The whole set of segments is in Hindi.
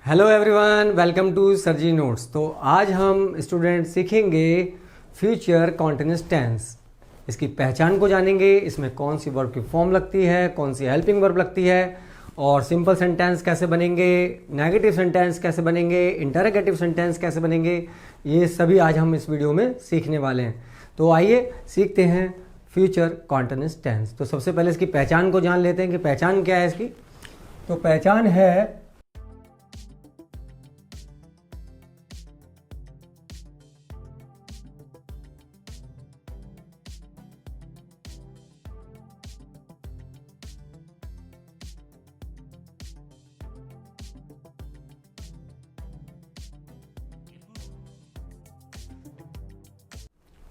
हेलो एवरीवन, वेलकम टू सरजी नोट्स। तो आज हम स्टूडेंट सीखेंगे फ्यूचर कॉन्टिन्यूअस टेंस। इसकी पहचान को जानेंगे, इसमें कौन सी वर्ब की फॉर्म लगती है, कौन सी हेल्पिंग वर्ब लगती है, और सिंपल सेंटेंस कैसे बनेंगे, नेगेटिव सेंटेंस कैसे बनेंगे, इंटरोगेटिव सेंटेंस कैसे बनेंगे, ये सभी आज हम इस वीडियो में सीखने वाले हैं। तो आइए सीखते हैं फ्यूचर कॉन्टिन्यूअस टेंस। तो सबसे पहले इसकी पहचान को जान लेते हैं कि पहचान क्या है इसकी। तो पहचान है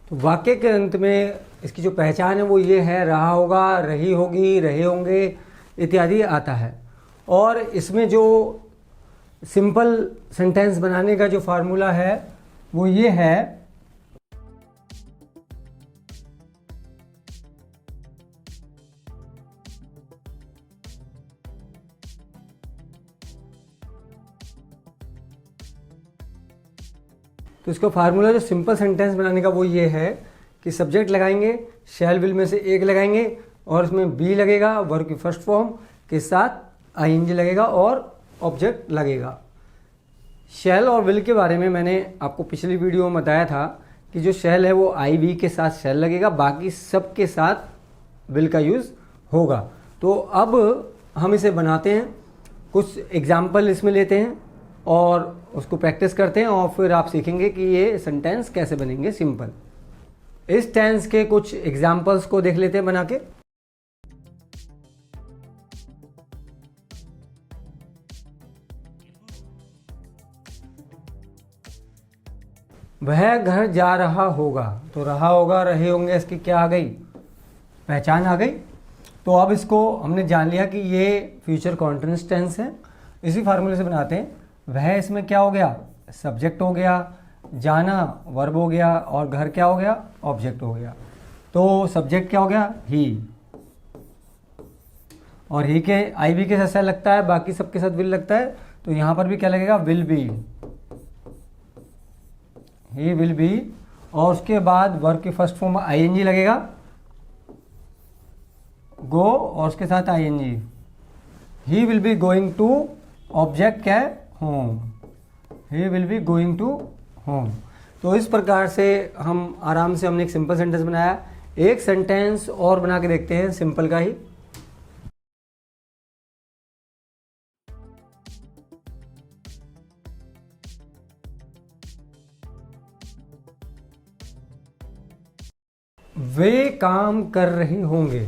तो वाक्य के अंत में इसकी जो पहचान है वो ये है, रहा होगा, रही होगी, रहे होंगे इत्यादि आता है। और इसमें जो सिंपल सेंटेंस बनाने का जो फार्मूला है वो ये है, तो इसका फार्मूला जो सिंपल सेंटेंस बनाने का वो ये है कि सब्जेक्ट लगाएंगे, शैल विल में से एक लगाएंगे और इसमें बी लगेगा वर्ब की फर्स्ट फॉर्म के साथ, आईएनजी लगेगा और ऑब्जेक्ट लगेगा। शैल और विल के बारे में मैंने आपको पिछली वीडियो में बताया था कि जो शैल है वो आई वी के साथ शैल लगेगा, बाकी सब के साथ विल का यूज़ होगा। तो अब हम इसे बनाते हैं, कुछ एग्जाम्पल इसमें लेते हैं और उसको प्रैक्टिस करते हैं और फिर आप सीखेंगे कि ये सेंटेंस कैसे बनेंगे सिंपल। इस टेंस के कुछ एग्जाम्पल्स को देख लेते हैं बना के। वह घर जा रहा होगा, तो रहा होगा, रहे होंगे, इसकी क्या आ गई, पहचान आ गई। तो अब इसको हमने जान लिया कि ये फ्यूचर कॉन्टिन्यूअस टेंस है। इसी फार्मूले से बनाते हैं। वह इसमें क्या हो गया, सब्जेक्ट हो गया, जाना वर्ब हो गया और घर क्या हो गया, ऑब्जेक्ट हो गया। तो सब्जेक्ट क्या हो गया, ही, और ही के आई बी के साथ लगता है, बाकी सबके साथ विल लगता है, तो यहां पर भी क्या लगेगा, will be, he will B, और उसके बाद वर्ब की फर्स्ट फॉर्म आईएनजी लगेगा, गो और उसके साथ I N G, he will be going to, object क्या है, home, he will be going to home. तो इस प्रकार से हम आराम से हमने एक सिंपल सेंटेंस बनाया। एक सेंटेंस और बना के देखते हैं सिंपल का ही। वे काम कर रहे होंगे,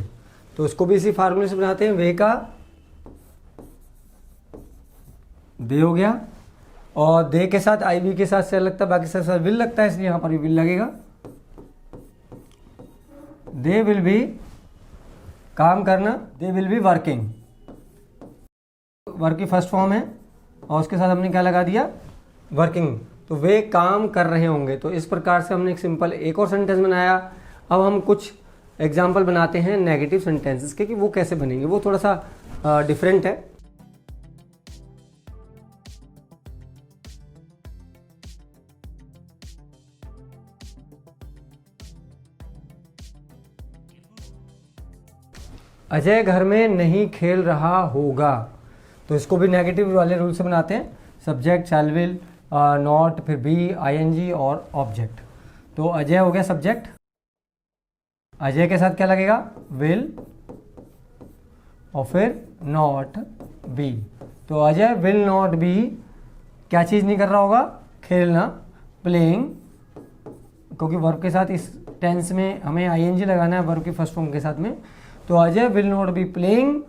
तो इसको भी इसी फार्मूले से बनाते हैं। वे का दे हो गया और दे के साथ आई बी के साथ से लगता है, बाकी सब साथ विल लगता है, इसलिए यहां पर भी विल लगेगा। दे विल बी, काम करना, they will be working, work की फर्स्ट फॉर्म है और उसके साथ हमने क्या लगा दिया, वर्किंग। तो वे काम कर रहे होंगे। तो इस प्रकार से हमने एक सिंपल एक और सेंटेंस बनाया। अब हम कुछ एग्जाम्पल बनाते हैं नेगेटिव सेंटेंसेस के कि वो कैसे बनेंगे, वो थोड़ा सा डिफरेंट है। अजय घर में नहीं खेल रहा होगा, तो इसको भी नेगेटिव वाले रूल से बनाते हैं। सब्जेक्ट शैल विल, नॉट, फिर बी, आईएनजी और ऑब्जेक्ट। तो अजय हो गया सब्जेक्ट, अजय के साथ क्या लगेगा, विल, और फिर नॉट बी। तो अजय विल नॉट बी, क्या चीज़ नहीं कर रहा होगा, खेलना, प्लेइंग, क्योंकि वर्ब के साथ इस टेंस में हमें आईएनजी लगाना है वर्ब की फर्स्ट फॉर्म के साथ में। तो Ajay will not be playing,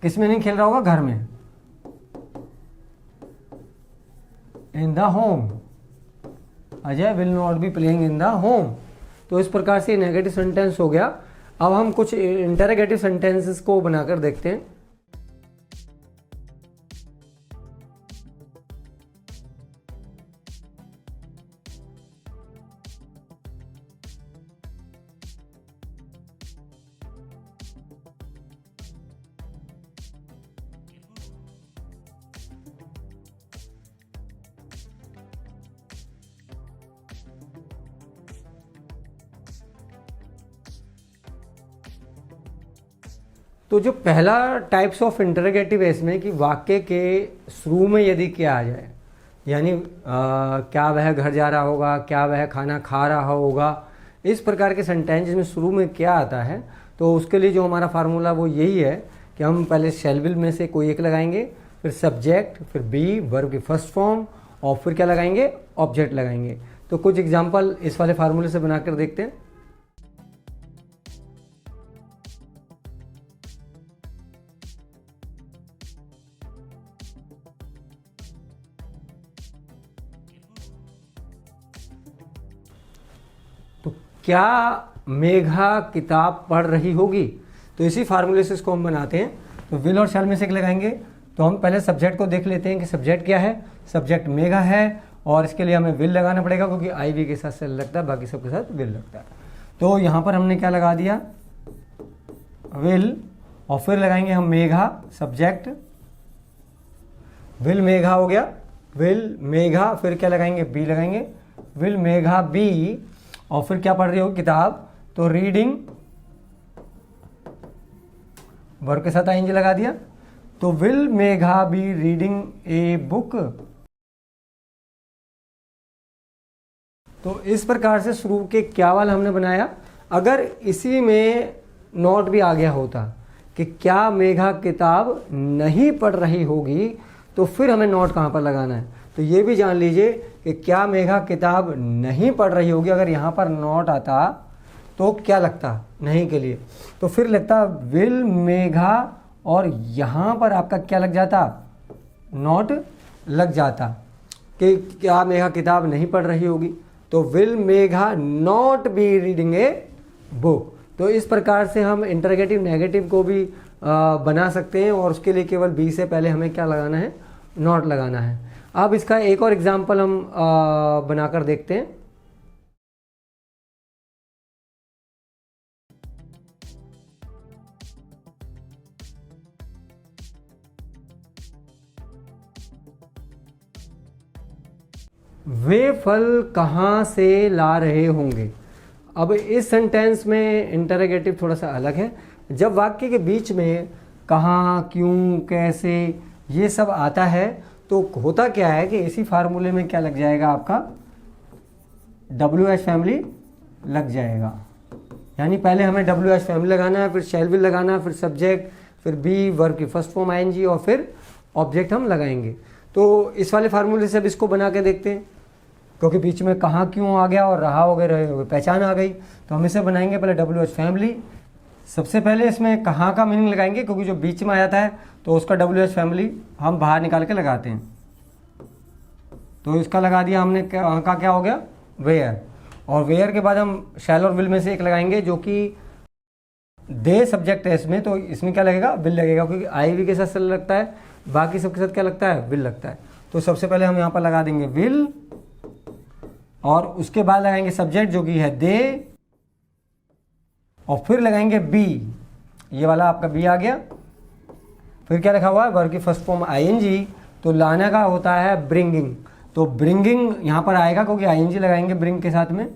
किस में नहीं खेल रहा होगा, घर में, in the home, Ajay will not be playing in the home. तो इस प्रकार से नेगेटिव सेंटेंस हो गया। अब हम कुछ इंटरोगेटिव सेंटेंसेस को बनाकर देखते हैं। तो जो पहला टाइप्स ऑफ इंटरोगेटिव है इसमें कि वाक्य के शुरू में यदि क्या आ जाए, यानी क्या वह घर जा रहा होगा, क्या वह खाना खा रहा होगा, इस प्रकार के सेंटेंस में शुरू में क्या आता है, तो उसके लिए जो हमारा फार्मूला वो यही है कि हम पहले शैल विल में से कोई एक लगाएंगे, फिर सब्जेक्ट, फिर बी वर्ब की फर्स्ट फॉर्म, और फिर क्या लगाएंगे, ऑब्जेक्ट लगाएंगे। तो कुछ एग्जांपल इस वाले फार्मूले से बनाकर देखते हैं। तो क्या मेघा किताब पढ़ रही होगी, तो इसी फार्मूले से इसको हम बनाते हैं। तो विल और शैल में से एक लगाएंगे। तो हम पहले सब्जेक्ट को देख लेते हैं कि सब्जेक्ट क्या है। सब्जेक्ट मेघा है और इसके लिए हमें विल लगाना पड़ेगा क्योंकि आई वी के साथ शैल लगता है, बाकी सबके साथ विल लगता है। तो यहाँ पर हमने क्या लगा दिया, विल, और फिर लगाएंगे हम मेघा, सब्जेक्ट, विल मेघा हो गया, विल मेघा, फिर क्या लगाएंगे, बी लगाएंगे, विल मेघा बी, और फिर क्या पढ़ रही हो, किताब, तो रीडिंग, वर्ब के साथ आईएनजी लगा दिया। तो will Megha be reading a book. तो इस प्रकार से शुरू के क्या वाला हमने बनाया। अगर इसी में नोट भी आ गया होता कि क्या मेघा किताब नहीं पढ़ रही होगी, तो फिर हमें नोट कहाँ पर लगाना है। तो ये भी जान लीजिए कि क्या मेघा किताब नहीं पढ़ रही होगी, अगर यहाँ पर नोट आता तो क्या लगता, नहीं के लिए, तो फिर लगता विल मेघा, और यहाँ पर आपका क्या लग जाता, नोट लग जाता कि क्या मेघा किताब नहीं पढ़ रही होगी। तो will Megha not be reading a book. तो इस प्रकार से हम इंटरोगेटिव नेगेटिव को भी बना सकते हैं, और उसके लिए केवल बी से पहले हमें क्या लगाना है, नॉट लगाना है। अब इसका एक और एग्जाम्पल हम बनाकर देखते हैं। वे फल कहाँ से ला रहे होंगे। अब इस सेंटेंस में इंटरोगेटिव थोड़ा सा अलग है। जब वाक्य के बीच में कहाँ, क्यों, कैसे, ये सब आता है, तो होता क्या है कि इसी फार्मूले में क्या लग जाएगा, आपका WH फैमिली लग जाएगा। यानी पहले हमें WH फैमिली लगाना है, फिर शैल विल लगाना है, फिर सब्जेक्ट, फिर बी वर्ब की फर्स्ट फॉर्म आईएनजी, और फिर ऑब्जेक्ट हम लगाएंगे। तो इस वाले फार्मूले से अब इसको बना के देखते हैं, क्योंकि बीच में कहाँ, क्यों आ गया और रहा हो गए, रहे हो गए, पहचान आ गई। तो हम इसे बनाएंगे पहले WH फैमिली। सबसे पहले इसमें कहाँ का मीनिंग लगाएंगे, क्योंकि जो बीच में आ जाता है तो उसका WH फैमिली हम बाहर निकाल के लगाते हैं। तो इसका लगा दिया हमने, कहाँ का क्या हो गया, वेयर, और वेयर के बाद हम शैल और विल में से एक लगाएंगे, जो कि दे सब्जेक्ट है इसमें, तो इसमें क्या लगेगा, विल लगेगा, क्योंकि आई वी के साथ शैल लगता है, बाकी सबके साथ क्या लगता है, विल लगता है। तो सबसे पहले हम यहाँ पर लगा देंगे विल, और उसके बाद लगाएंगे सब्जेक्ट जो कि है दे, और फिर लगाएंगे बी, ये वाला आपका बी आ गया। फिर क्या लिखा हुआ है, वर्ब की फर्स्ट फॉर्म आईएनजी, तो लाने का होता है ब्रिंगिंग, तो ब्रिंगिंग यहाँ पर आएगा क्योंकि आईएनजी लगाएंगे ब्रिंग के साथ में।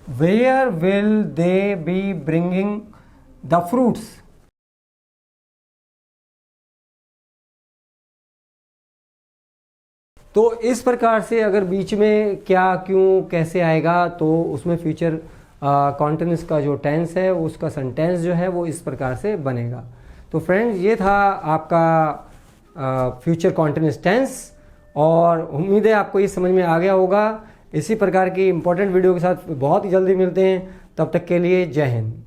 Where will they be bringing the fruits. तो इस प्रकार से अगर बीच में क्या, क्यों, कैसे आएगा, तो उसमें फ्यूचर कॉन्टिन्यूस का जो टेंस है, उसका सेंटेंस जो है वो इस प्रकार से बनेगा। तो फ्रेंड्स, ये था आपका फ्यूचर कॉन्टिन्यूस टेंस, और उम्मीद है आपको ये समझ में आ गया होगा। इसी प्रकार की इंपॉर्टेंट वीडियो के साथ बहुत ही जल्दी मिलते हैं, तब तक के लिए जय हिंद।